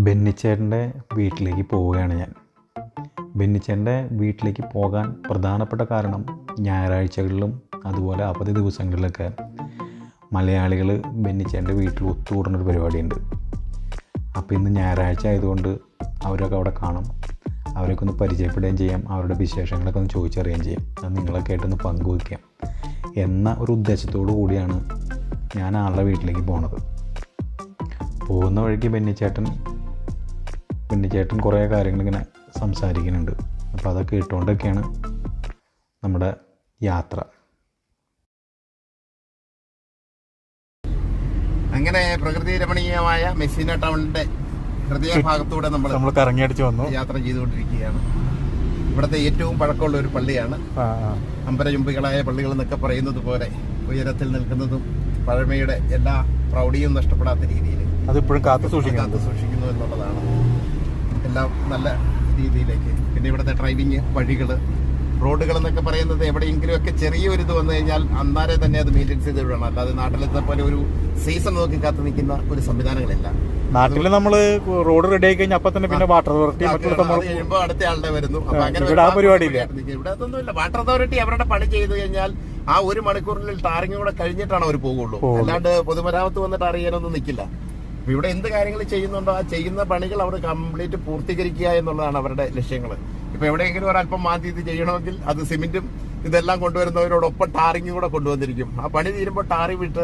ബെന്നിച്ചേട്ടൻ്റെ വീട്ടിലേക്ക് പോവുകയാണ് ഞാൻ. ബെന്നിച്ചേട്ടൻ്റെ വീട്ടിലേക്ക് പോകാൻ പ്രധാനപ്പെട്ട കാരണം ഞായറാഴ്ചകളിലും അതുപോലെ അവധി ദിവസങ്ങളിലൊക്കെ മലയാളികൾ ബെന്നിച്ചേട്ടൻ്റെ വീട്ടിൽ ഒത്തുകൂടുന്നൊരു പരിപാടിയുണ്ട്. അപ്പോൾ ഇന്ന് ഞായറാഴ്ച ആയതുകൊണ്ട് അവരൊക്കെ അവിടെ കാണും, അവരൊക്കെ ഒന്ന് പരിചയപ്പെടുകയും ചെയ്യാം, അവരുടെ വിശേഷങ്ങളൊക്കെ ഒന്ന് ചോദിച്ചറിയുകയും ചെയ്യാം, അത് നിങ്ങളൊക്കെ ആയിട്ടൊന്ന് പങ്കുവയ്ക്കാം എന്ന ഒരു ഉദ്ദേശത്തോടു കൂടിയാണ് ഞാൻ ആളുടെ വീട്ടിലേക്ക് പോണത്. പോകുന്ന വഴിക്ക് ബെന്നിച്ചേട്ടൻ കുറേ കാര്യങ്ങളിങ്ങനെ സംസാരിക്കുന്നുണ്ട്. അപ്പോൾ അതൊക്കെ ഇട്ടുകൊണ്ടൊക്കെയാണ് നമ്മുടെ യാത്ര. അങ്ങനെ പ്രകൃതി രമണീയമായ മെസ്സിന ടൗണിന്റെ ഹൃദയഭാഗത്തൂടെ നമ്മൾ കറങ്ങിയടിച്ച് വന്നു, യാത്ര ചെയ്തുകൊണ്ടിരിക്കുകയാണ്. ഇവിടുത്തെ ഏറ്റവും പഴക്കമുള്ള ഒരു പള്ളിയാണ്. അമ്പരചുംബികളായ പള്ളികൾ എന്നൊക്കെ പറയുന്നത് പോലെ ഉയരത്തിൽ നിൽക്കുന്നതും പഴമയുടെ എല്ലാ പ്രൗഢിയും നഷ്ടപ്പെടാത്ത രീതിയിൽ അതിപ്പോഴും കാത്തു സൂക്ഷിക്കുന്നു എന്നുള്ളതാണ്. എല്ലാം നല്ല രീതിയിലേക്ക്. പിന്നെ ഇവിടുത്തെ ഡ്രൈവിങ് വഴികൾ, റോഡുകൾ എന്നൊക്കെ പറയുന്നത് എവിടെയെങ്കിലും ഒക്കെ ചെറിയൊരു ഇത് വന്നു കഴിഞ്ഞാൽ അന്നാരെ തന്നെ അത് മെയിൻറ്റെയിൻസ് ചെയ്ത് വിടണം. അല്ലാതെ നാട്ടിലത്തെ പോലെ ഒരു സീസൺ നോക്കി കാത്തു നിൽക്കുന്ന ഒരു സംവിധാനങ്ങളില്ല. നാട്ടിൽ നമ്മൾ റോഡ് റെഡി ആയി കഴിഞ്ഞാൽ അപ്പൊ തന്നെ പിന്നെ വാട്ടർ അതോറിറ്റി കഴിയുമ്പോൾ അടുത്ത ആളുടെ വരുന്നു. അപ്പൊ അങ്ങനെ ഇവിടെ അതൊന്നുമില്ല. വാട്ടർ അതോറിറ്റി അവരുടെ പണി ചെയ്ത് കഴിഞ്ഞാൽ ആ 1 മണിക്കൂറിൽ ടാറിങ് കൂടെ കഴിഞ്ഞിട്ടാണ് അവർ പോകുള്ളൂ. അല്ലാണ്ട് പൊതുമരാമത്ത് വന്നിട്ട് അറിയാനൊന്നും നിൽക്കില്ല. അപ്പൊ ഇവിടെ എന്ത് കാര്യങ്ങൾ ചെയ്യുന്നുണ്ടോ ആ ചെയ്യുന്ന പണികൾ അവർ കംപ്ലീറ്റ് പൂർത്തീകരിക്കുക എന്നുള്ളതാണ് അവരുടെ ലക്ഷ്യങ്ങൾ. ഇപ്പൊ എവിടെയെങ്കിലും ഒരല്പം മാറ്റി ഇത് ചെയ്യണമെങ്കിൽ അത് സിമെന്റും ഇതെല്ലാം കൊണ്ടുവരുന്നവരോടൊപ്പം ടാറിങ്ങും കൂടെ കൊണ്ടുവന്നിരിക്കും. ആ പണി തീരുമ്പോൾ ടാറി വിട്ട്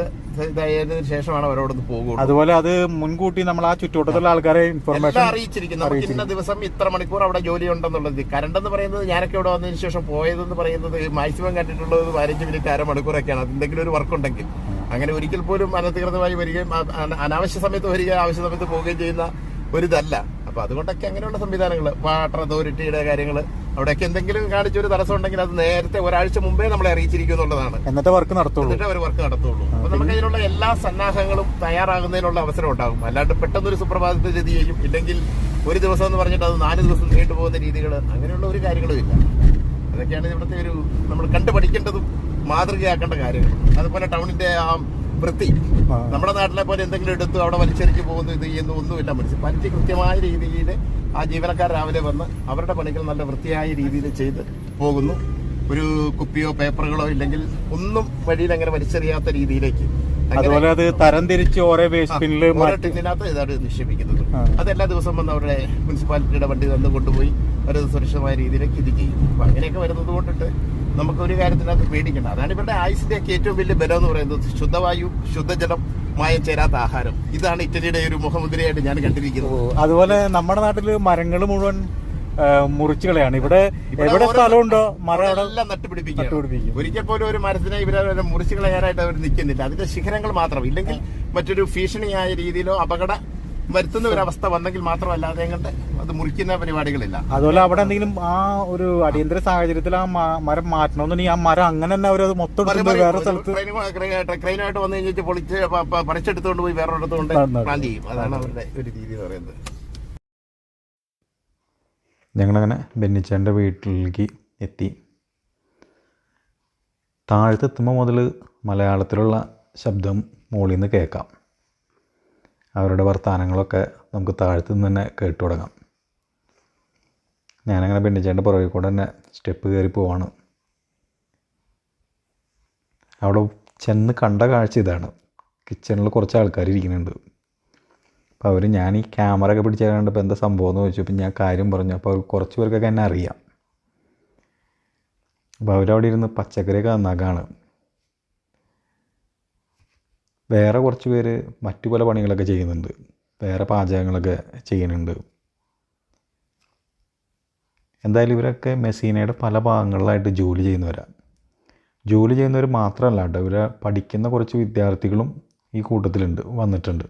ഇതായതിനു ശേഷമാണ് അവരോടൊന്ന് പോകുള്ളൂ. അതുപോലെ അത് മുൻകൂട്ടി നമ്മൾ ആ ചുറ്റുവട്ടത്തുള്ള ആൾക്കാരെ എല്ലാം അറിയിച്ചിരിക്കും. നമുക്ക് ഇന്ന ദിവസം ഇത്ര മണിക്കൂർ അവിടെ ജോലി ഉണ്ടെന്നുള്ളത്. കറണ്ട് എന്ന് പറയുന്നത് ഞാനൊക്കെ ഇവിടെ വന്നതിന് ശേഷം പോയതെന്ന് പറയുന്നത് മാക്സിമം കണ്ടിട്ടുള്ളത് 15 മിനിറ്റ് അരമണിക്കൂറൊക്കെയാണ്. എന്തെങ്കിലും ഒരു വർക്ക് ഉണ്ടെങ്കിൽ അങ്ങനെ ഒരിക്കൽ പോലും അനധികൃതമായി വരികയും അനാവശ്യ സമയത്ത് വരികയും ആവശ്യ സമയത്ത് പോവുകയും ചെയ്യുന്ന ഒരിതല്ല. അപ്പൊ അതുകൊണ്ടൊക്കെ അങ്ങനെയുള്ള സംവിധാനങ്ങൾ, വാട്ടർ അതോറിറ്റിയുടെ കാര്യങ്ങൾ, അവിടെയൊക്കെ എന്തെങ്കിലും കാണിച്ചൊരു തടസ്സം ഉണ്ടെങ്കിൽ അത് നേരത്തെ ഒരാഴ്ച മുമ്പേ നമ്മളെ അറിയിച്ചിരിക്കും എന്നുള്ളതാണ്. എന്നിട്ട് വർക്ക് നടത്തുള്ളൂ. അപ്പൊ നമുക്ക് അതിനുള്ള എല്ലാ സന്നാഹങ്ങളും തയ്യാറാകുന്നതിനുള്ള അവസരം ഉണ്ടാകും. അല്ലാണ്ട് പെട്ടെന്നൊരു സുപ്രഭാതത്തെ ഗതി ചെയ്യും, ഇല്ലെങ്കിൽ ഒരു ദിവസം എന്ന് പറഞ്ഞിട്ട് അത് 4 ദിവസം നീണ്ടുപോകുന്ന രീതികൾ, അങ്ങനെയുള്ള ഒരു കാര്യങ്ങളും ഇല്ല. അതൊക്കെയാണ് ഇവിടുത്തെ ഒരു നമ്മൾ കണ്ടു പഠിക്കേണ്ടതും മാതൃകയാക്കേണ്ട കാര്യങ്ങൾ. അതുപോലെ ടൗണിന്റെ ആ വൃത്തി, നമ്മുടെ നാട്ടിലെ പോലെ എന്തെങ്കിലും എടുത്തു അവിടെ വലിച്ചെറിഞ്ഞു പോകുന്നു, ഇത് ചെയ്യുന്നു ഒന്നുമില്ല. പറ്റി കൃത്യമായ രീതിയിൽ ആ ജീവനക്കാർ രാവിലെ വന്ന് അവരുടെ പണികൾ നല്ല വൃത്തിയായ രീതിയിൽ ചെയ്ത് പോകുന്നു. ഒരു കുപ്പിയോ പേപ്പറുകളോ ഇല്ലെങ്കിൽ ഒന്നും വഴിയിൽ അങ്ങനെ വലിച്ചെറിയാത്ത രീതിയിലേക്ക്, അതുപോലെ അത് തരം തിരിച്ച് ഓരോ ടിന്നിനകത്ത് ഇതാണ് നിക്ഷേപിക്കുന്നത്. അതെല്ലാ ദിവസം വന്ന് അവരുടെ മുനിസിപ്പാലിറ്റിയുടെ വണ്ടി തന്നു കൊണ്ടുപോയി ഒരു സുരക്ഷിതമായ രീതിയിലേക്ക് ഇത് ചെയ്യും. അപ്പൊ അങ്ങനെയൊക്കെ വരുന്നത് കൊണ്ടിട്ട് നമുക്ക് ഒരു കാര്യത്തിനകത്ത് പേടിക്കണ്ട. അതാണ് ഇവരുടെ ആയുസിന്റെ ഒക്കെ ഏറ്റവും വലിയ ബലം എന്ന് പറയുന്നത്. ശുദ്ധവായു, ശുദ്ധജലം, മായം ചേരാത്ത ആഹാരം. ഇതാണ് ഇറ്റലിയുടെ ഒരു മുഖമുദ്രയായിട്ട് ഞാൻ കണ്ടിരിക്കുന്നത്. അതുപോലെ നമ്മുടെ നാട്ടില് മരങ്ങൾ മുഴുവൻ മുറിച്ചു കളയാണ്. ഇവിടെ എവിടെ സ്ഥലമുണ്ടോ മരം എല്ലാം നട്ടുപിടിപ്പിക്കും. ഒരിക്കൽ പോലും ഒരു മരത്തിനെ ഇവരെ മുറിച്ചു കളയാനായിട്ട് അവർ നിൽക്കുന്നില്ല. അതിന്റെ ശിഖരങ്ങൾ മാത്രം, ഇല്ലെങ്കിൽ മറ്റൊരു ഭീഷണിയായ രീതിയിലോ അപകട വരുത്തുന്ന ഒരു അവസ്ഥ വന്നെങ്കിൽ മാത്രമല്ലാതെ കണ്ട് അത് മുറിക്കുന്ന പരിപാടികളില്ല. അതുപോലെ അവിടെ എന്തെങ്കിലും ആ ഒരു അടിയന്തര സാഹചര്യത്തിൽ ആ മരം മാറ്റണമെന്നുണ്ടെങ്കിൽ ആ മരം അങ്ങനെ തന്നെ അവരത് മൊത്തം വേറെ സ്ഥലത്ത് ക്രെയിനായിട്ട് വന്നു കഴിഞ്ഞിട്ട് പൊളിച്ച് പറിച്ചെടുത്തുകൊണ്ട് പോയി വേറെ ഇടത്തുകൊണ്ട് പ്ലാൻ ചെയ്യും. അതാണ് അവരുടെ ഒരു രീതി എന്ന് പറയുന്നത്. ഞങ്ങളങ്ങനെ ബെന്നിച്ചേട്ടൻ്റെ വീട്ടിലേക്ക് എത്തി. താഴത്തെത്തുമ്പോൾ മുതൽ മലയാളത്തിലുള്ള ശബ്ദം മുകളിൽ നിന്ന് കേൾക്കാം. അവരുടെ വർത്തമാനങ്ങളൊക്കെ നമുക്ക് താഴത്തു നിന്ന് തന്നെ കേട്ടു തുടങ്ങാം. ഞാനങ്ങനെ ബെന്നിച്ചേട്ടൻ്റെ പുറകിൽ കൂടെ തന്നെ സ്റ്റെപ്പ് കയറി പോവാണ്. അവിടെ ചെന്ന് കണ്ട കാഴ്ച ഇതാണ്. കിച്ചണിൽ കുറച്ച് ആൾക്കാർ ഇരിക്കുന്നുണ്ട്. അപ്പോൾ അവർ ഞാൻ ഈ ക്യാമറ ഒക്കെ പിടിച്ച് കണ്ടപ്പോൾ എന്താ സംഭവം എന്ന് ചോദിച്ചു. അപ്പോൾ ഞാൻ കാര്യം പറഞ്ഞു. അപ്പോൾ അവർ കുറച്ച് പേർക്കൊക്കെ എന്നെ അറിയാം. അപ്പോൾ അവരവിടെ ഇരുന്ന് പച്ചക്കറിയൊക്കെ നന്നാക്കാണ്. വേറെ കുറച്ച് പേര് മറ്റു പല പണികളൊക്കെ ചെയ്യുന്നുണ്ട്, വേറെ പാചകങ്ങളൊക്കെ ചെയ്യുന്നുണ്ട്. എന്തായാലും ഇവരൊക്കെ മെസ്സീനയുടെ പല ഭാഗങ്ങളിലായിട്ട് ജോലി ചെയ്യുന്നവരാണ്. ജോലി ചെയ്യുന്നവർ മാത്രമല്ല കേട്ടോ, ഇവരെ പഠിക്കുന്ന കുറച്ച് വിദ്യാർത്ഥികളും ഈ കൂട്ടത്തിലുണ്ട്, വന്നിട്ടുണ്ട്.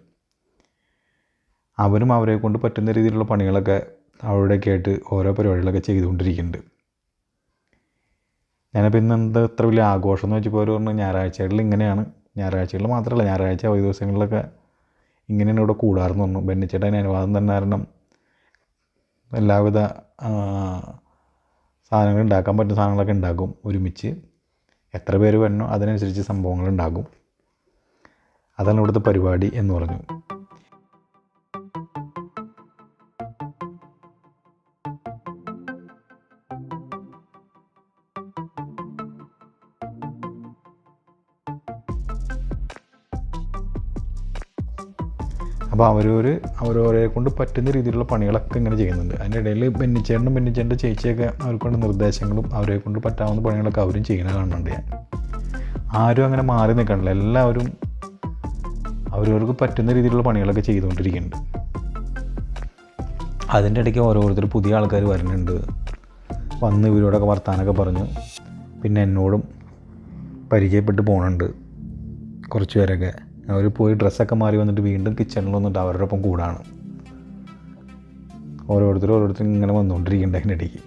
അവരും അവരെ കൊണ്ട് പറ്റുന്ന രീതിയിലുള്ള പണികളൊക്കെ അവിടെയൊക്കെ ആയിട്ട് ഓരോ പരിപാടികളൊക്കെ ചെയ്തുകൊണ്ടിരിക്കുന്നുണ്ട്. ഞാനിപ്പോൾ ഇന്ന് എന്താ ഇത്ര വലിയ ആഘോഷം എന്ന് വെച്ചപ്പോൾ അവർ പറഞ്ഞു ഞായറാഴ്ചകളിൽ ഇങ്ങനെയാണ്. ഞായറാഴ്ചകളിൽ മാത്രമല്ല, ഞായറാഴ്ച അവധി ദിവസങ്ങളിലൊക്കെ ഇങ്ങനെയാണ് ഇവിടെ കൂടാറെന്ന് പറഞ്ഞു. ബെന്നിച്ചേട്ടൻ അനുവാദം തന്നെ കാരണം എല്ലാവിധ സാധനങ്ങൾ ഉണ്ടാക്കാൻ പറ്റുന്ന സാധനങ്ങളൊക്കെ ഉണ്ടാക്കും ഒരുമിച്ച്. എത്ര പേര് വരണോ അതിനനുസരിച്ച് സംഭവങ്ങൾ ഉണ്ടാകും. അതാണ് ഇവിടുത്തെ പരിപാടി എന്ന് പറഞ്ഞു. അപ്പോൾ അവരവരെ കൊണ്ട് പറ്റുന്ന രീതിയിലുള്ള പണികളൊക്കെ ഇങ്ങനെ ചെയ്യുന്നുണ്ട്. അതിൻ്റെ ഇടയിൽ ബെന്നിച്ചേട്ടൻ്റെ ചേച്ചിയൊക്കെ അവർക്കൊണ്ട് നിർദ്ദേശങ്ങളും അവരെ കൊണ്ട് പറ്റാവുന്ന പണികളൊക്കെ അവരും ചെയ്യുന്നത് കാണുന്നുണ്ട് ഞാൻ. ആരും അങ്ങനെ മാറി നിൽക്കണില്ല, എല്ലാവരും അവരവർക്ക് പറ്റുന്ന രീതിയിലുള്ള പണികളൊക്കെ ചെയ്തുകൊണ്ടിരിക്കുന്നുണ്ട്. അതിൻ്റെ ഇടയ്ക്ക് ഓരോരുത്തർ പുതിയ ആൾക്കാർ വരുന്നുണ്ട്, വന്ന് ഇവരോടൊക്കെ വർത്താനൊക്കെ പറഞ്ഞു, പിന്നെ എന്നോടും പരിചയപ്പെട്ട് പോകുന്നുണ്ട് കുറച്ച് പേരൊക്കെ. അവർ പോയി ഡ്രസ്സൊക്കെ മാറി വന്നിട്ട് വീണ്ടും കിച്ചണിൽ വന്നിട്ട് അവരുടെ ഒപ്പം കൂടാണ്. ഓരോരുത്തരും ഇങ്ങനെ വന്നുകൊണ്ടിരിക്കുന്നുണ്ട് അതിൻ്റെ ഇടയ്ക്ക്.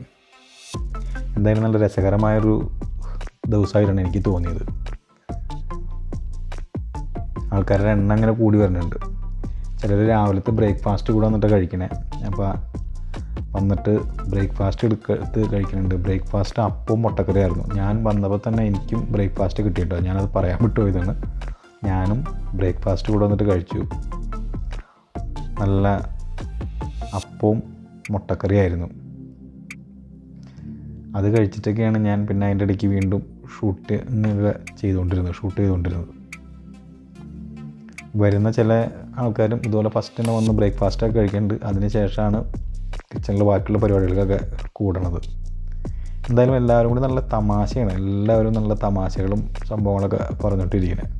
എന്തായാലും നല്ല രസകരമായൊരു ദിവസമായിട്ടാണ് എനിക്ക് തോന്നിയത്. ആൾക്കാരുടെ എണ്ണം അങ്ങനെ കൂടി വരുന്നുണ്ട്. ചിലർ രാവിലത്തെ ബ്രേക്ക്ഫാസ്റ്റ് കൂടെ വന്നിട്ട് കഴിക്കണേ. അപ്പോൾ വന്നിട്ട് ബ്രേക്ക്ഫാസ്റ്റ് എടുത്ത് കഴിക്കുന്നുണ്ട്. ബ്രേക്ക്ഫാസ്റ്റ് അപ്പവും മുട്ടക്കറിയായിരുന്നു. ഞാൻ വന്നപ്പോൾ തന്നെ എനിക്കും ബ്രേക്ക്ഫാസ്റ്റ് കിട്ടിയിട്ടോ, ഞാനത് പറയാൻ വിട്ടുപോയതാണ്. ഞാനും ബ്രേക്ക്ഫാസ്റ്റ് കൂടെ വന്നിട്ട് കഴിച്ചു. നല്ല അപ്പവും മുട്ടക്കറിയായിരുന്നു. അത് കഴിച്ചിട്ടൊക്കെയാണ് ഞാൻ പിന്നെ അതിൻ്റെ ഇടയ്ക്ക് വീണ്ടും ഷൂട്ട് ചെയ്തുകൊണ്ടിരുന്നത്. വരുന്ന ചില ആൾക്കാരും ഇതുപോലെ ഫസ്റ്റ് തന്നെ വന്ന് ബ്രേക്ക്ഫാസ്റ്റൊക്കെ കഴിക്കുന്നുണ്ട്. അതിന് ശേഷമാണ് കിച്ചണിൽ ബാക്കിയുള്ള പരിപാടികൾക്കൊക്കെ കൂടണത്. എന്തായാലും എല്ലാവരും കൂടി നല്ല തമാശയാണ്, എല്ലാവരും നല്ല തമാശകളും സംഭവങ്ങളൊക്കെ പറഞ്ഞിട്ടിരിക്കുന്നത്.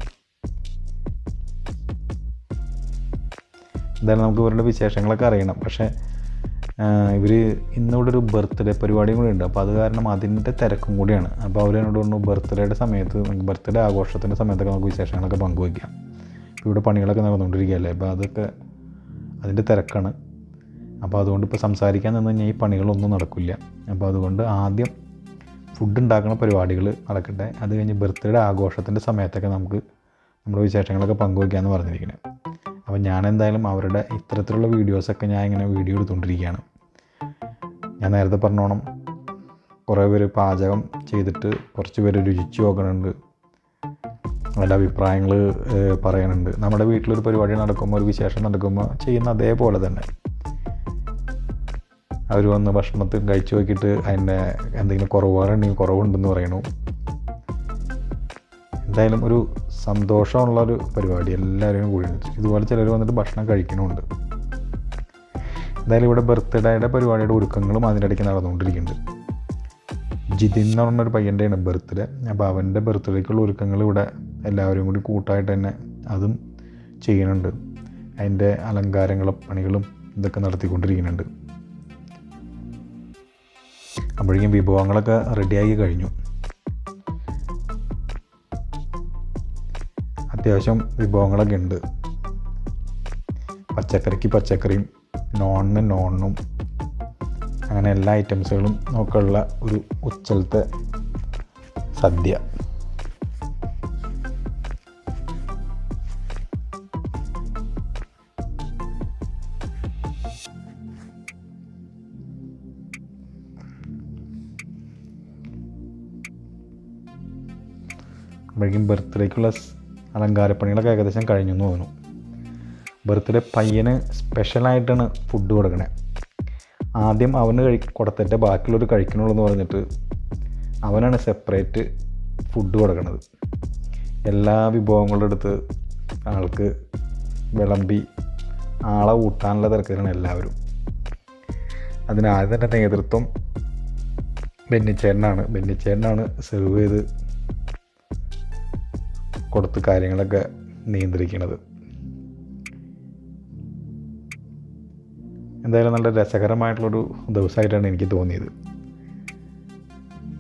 എന്തായാലും നമുക്ക് ഇവരുടെ വിശേഷങ്ങളൊക്കെ അറിയണം. പക്ഷേ ഇവർ ഇന്നിവിടെ ഒരു ബർത്ത്ഡേ പരിപാടിയും കൂടി ഉണ്ട്. അപ്പോൾ അത് കാരണം അതിൻ്റെ തിരക്കും കൂടിയാണ്. അപ്പോൾ അവരെന്നോട് പറഞ്ഞു ബർത്ത്ഡേയുടെ സമയത്ത്, ബർത്ത്ഡേ ആഘോഷത്തിൻ്റെ സമയത്തൊക്കെ നമുക്ക് വിശേഷങ്ങളൊക്കെ പങ്കുവയ്ക്കാം. ഇവിടെ പണികളൊക്കെ നടന്നുകൊണ്ടിരിക്കുകയല്ലേ, അപ്പോൾ അതൊക്കെ അതിൻ്റെ തിരക്കാണ്. അപ്പോൾ അതുകൊണ്ട് ഇപ്പോൾ സംസാരിക്കാൻ നിന്ന് കഴിഞ്ഞാൽ ഈ പണികളൊന്നും നടക്കില്ല. അപ്പോൾ അതുകൊണ്ട് ആദ്യം ഫുഡ് ഉണ്ടാക്കുന്ന പരിപാടികൾ നടക്കട്ടെ, അത് കഴിഞ്ഞ് ബർത്ത്ഡേ ആഘോഷത്തിൻ്റെ സമയത്തൊക്കെ നമുക്ക് നമ്മുടെ വിശേഷങ്ങളൊക്കെ പങ്കുവയ്ക്കാമെന്ന് പറഞ്ഞിരിക്കുന്നത്. അപ്പോൾ ഞാൻ എന്തായാലും അവരുടെ ഇത്തരത്തിലുള്ള വീഡിയോസൊക്കെ ഞാൻ ഇങ്ങനെ വീഡിയോ എടുത്തുകൊണ്ടിരിക്കുകയാണ്. ഞാൻ നേരത്തെ പറഞ്ഞോണം കുറേ പേര് പാചകം ചെയ്തിട്ട് കുറച്ച് പേര് രുചിച്ച് നോക്കണുണ്ട്, നല്ല അഭിപ്രായങ്ങൾ പറയാനുണ്ട്. നമ്മുടെ വീട്ടിലൊരു പരിപാടി നടക്കുമ്പോൾ, ഒരു വിശേഷം നടക്കുമ്പോൾ ചെയ്യുന്ന അതേപോലെ തന്നെ അവർ വന്ന് ഭക്ഷണത്തിൽ കഴിച്ചു നോക്കിയിട്ട് അതിൻ്റെ എന്തെങ്കിലും കുറവുണ്ടെന്ന് പറയണു. എന്തായാലും ഒരു സന്തോഷമുള്ളൊരു പരിപാടി, എല്ലാവരും കൂടി ഇതുപോലെ ചിലർ വന്നിട്ട് ഭക്ഷണം കഴിക്കണമുണ്ട്. എന്തായാലും ഇവിടെ ബർത്ത്ഡേയുടെ പരിപാടിയുടെ ഒരുക്കങ്ങളും അതിൻ്റെ ഇടയ്ക്ക് നടന്നുകൊണ്ടിരിക്കുന്നുണ്ട്. ജിതിൻ എന്ന് പറഞ്ഞൊരു പയ്യൻ്റെയാണ് ബർത്ത്ഡേ. അപ്പോൾ അവൻ്റെ ബർത്ത്ഡേക്കുള്ള ഒരുക്കങ്ങൾ ഇവിടെ എല്ലാവരും കൂടി കൂട്ടായിട്ട് തന്നെ അതും ചെയ്യുന്നുണ്ട്. അതിൻ്റെ അലങ്കാരങ്ങളും പണികളും ഇതൊക്കെ നടത്തിക്കൊണ്ടിരിക്കുന്നുണ്ട്. അപ്പോഴേക്കും വിഭവങ്ങളൊക്കെ റെഡിയാക്കി കഴിഞ്ഞു. അത്യാവശ്യം വിഭവങ്ങളൊക്കെ ഉണ്ട്. പച്ചക്കറിക്ക് പച്ചക്കറിയും, നോണിനും അങ്ങനെ എല്ലാ ഐറ്റംസുകളും നോക്കുള്ള ഒരു ഉച്ചലത്തെ സദ്യ. അപ്പോഴേക്കും ബർത്ത്ഡേക്കുള്ള അലങ്കാരപ്പണികളൊക്കെ ഏകദേശം കഴിഞ്ഞു എന്ന് തോന്നുന്നു. ബർത്ത്ഡേ പയ്യന് സ്പെഷ്യലായിട്ടാണ് ഫുഡ് കൊടുക്കണേ. ആദ്യം അവന് കൊടുത്തിട്ട് ബാക്കിയുള്ളവർ കഴിക്കണുള്ളൂ എന്ന് പറഞ്ഞിട്ട് അവനാണ് സെപ്പറേറ്റ് ഫുഡ് കൊടുക്കണത്. എല്ലാ വിഭവങ്ങളുടെ അടുത്ത് ആൾക്ക് വിളമ്പി ആളെ ഊട്ടാനുള്ള തിരക്കിലാണ് എല്ലാവരും. അതിനാദ്യം തന്നെ നേതൃത്വം ബെന്നിച്ചേട്ടനാണ് സെർവ് ചെയ്ത് കൊടുത്ത് കാര്യങ്ങളൊക്കെ നിയന്ത്രിക്കുന്നത്. എന്തായാലും നല്ല രസകരമായിട്ടുള്ളൊരു ദിവസമായിട്ടാണ് എനിക്ക് തോന്നിയത്.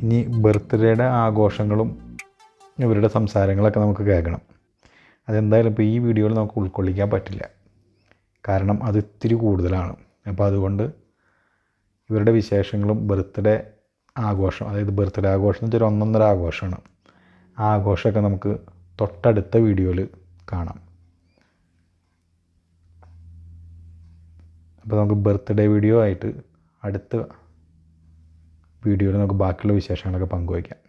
ഇനി ബർത്ത്ഡേയുടെ ആഘോഷങ്ങളും ഇവരുടെ സംസാരങ്ങളൊക്കെ നമുക്ക് കേൾക്കണം. അതെന്തായാലും ഇപ്പോൾ ഈ വീഡിയോയിൽ നമുക്ക് ഉൾക്കൊള്ളിക്കാൻ പറ്റില്ല, കാരണം അത് ഇത്തിരി കൂടുതലാണ്. അപ്പോൾ അതുകൊണ്ട് ഇവരുടെ വിശേഷങ്ങളും ബർത്ത്ഡേ ആഘോഷം, അതായത് ബർത്ത്ഡേ ആഘോഷം എന്ന് വെച്ചാൽ 1.5 ആഘോഷമാണ്. ആ ആഘോഷമൊക്കെ നമുക്ക് തൊട്ടടുത്ത വീഡിയോയിൽ കാണാം. അപ്പോൾ നമുക്ക് ബർത്ത്ഡേ വീഡിയോ ആയിട്ട് അടുത്ത വീഡിയോയിൽ നമുക്ക് ബാക്കിയുള്ള വിശേഷങ്ങളൊക്കെ പങ്കുവയ്ക്കാം.